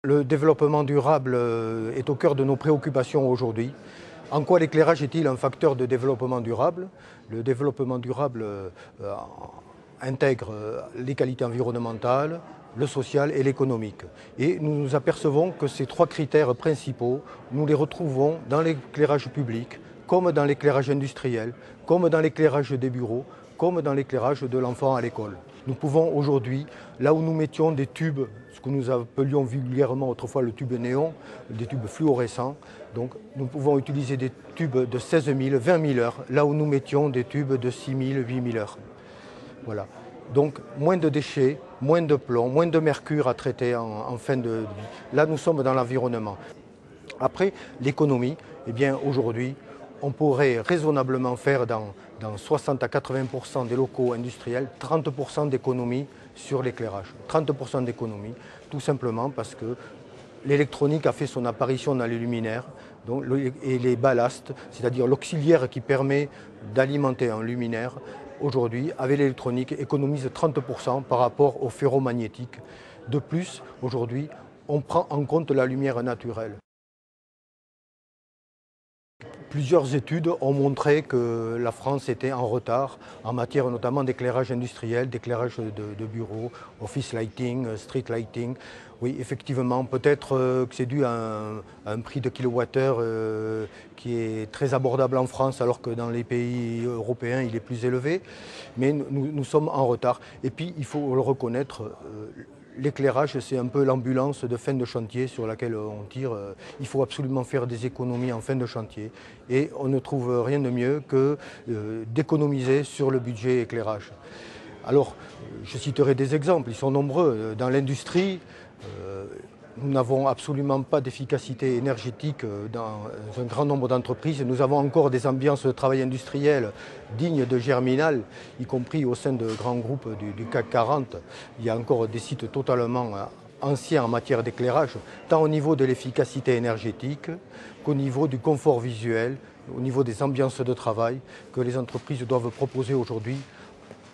Le développement durable est au cœur de nos préoccupations aujourd'hui. En quoi l'éclairage est-il un facteur de développement durable? Le développement durable intègre les qualités environnementales, le social et l'économique. Et nous nous apercevons que ces trois critères principaux, nous les retrouvons dans l'éclairage public, comme dans l'éclairage industriel, comme dans l'éclairage des bureaux, comme dans l'éclairage de l'enfant à l'école. Nous pouvons aujourd'hui, là où nous mettions des tubes, ce que nous appelions vulgairement autrefois le tube néon, des tubes fluorescents, donc nous pouvons utiliser des tubes de 16 000, 20 000 heures, là où nous mettions des tubes de 6 000, 8 000 heures. Voilà. Donc moins de déchets, moins de plomb, moins de mercure à traiter en fin de vie. Là nous sommes dans l'environnement. Après l'économie, eh bien aujourd'hui, on pourrait raisonnablement faire dans 60 à 80% des locaux industriels 30% d'économie sur l'éclairage. 30% d'économie, tout simplement parce que l'électronique a fait son apparition dans les luminaires et les ballasts, c'est-à-dire l'auxiliaire qui permet d'alimenter un luminaire, aujourd'hui, avec l'électronique, économise 30% par rapport au ferromagnétique. De plus, aujourd'hui, on prend en compte la lumière naturelle. Plusieurs études ont montré que la France était en retard en matière notamment d'éclairage industriel, d'éclairage de bureaux, office lighting, street lighting. Oui, effectivement, peut-être que c'est dû à un prix de kilowattheure qui est très abordable en France alors que dans les pays européens il est plus élevé. Mais nous sommes en retard. Et puis il faut le reconnaître, l'éclairage, c'est un peu l'ambulance de fin de chantier sur laquelle on tire. Il faut absolument faire des économies en fin de chantier. Et on ne trouve rien de mieux que d'économiser sur le budget éclairage. Alors, je citerai des exemples, ils sont nombreux. Dans l'industrie, nous n'avons absolument pas d'efficacité énergétique dans un grand nombre d'entreprises. Nous avons encore des ambiances de travail industriel dignes de Germinal, y compris au sein de grands groupes du CAC 40. Il y a encore des sites totalement anciens en matière d'éclairage, tant au niveau de l'efficacité énergétique qu'au niveau du confort visuel, au niveau des ambiances de travail que les entreprises doivent proposer aujourd'hui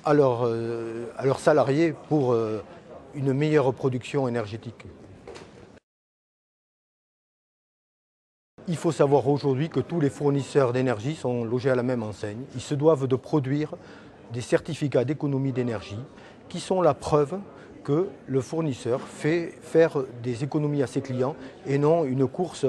à leurs salariés pour une meilleure production énergétique. Il faut savoir aujourd'hui que tous les fournisseurs d'énergie sont logés à la même enseigne. Ils se doivent de produire des certificats d'économie d'énergie qui sont la preuve que le fournisseur fait faire des économies à ses clients et non une course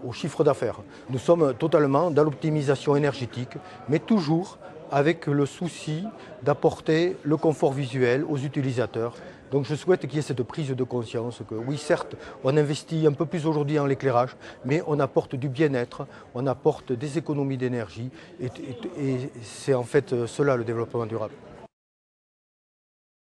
au chiffre d'affaires. Nous sommes totalement dans l'optimisation énergétique, mais toujours avec le souci d'apporter le confort visuel aux utilisateurs. Donc je souhaite qu'il y ait cette prise de conscience que oui, certes, on investit un peu plus aujourd'hui en l'éclairage, mais on apporte du bien-être, on apporte des économies d'énergie et c'est en fait cela le développement durable.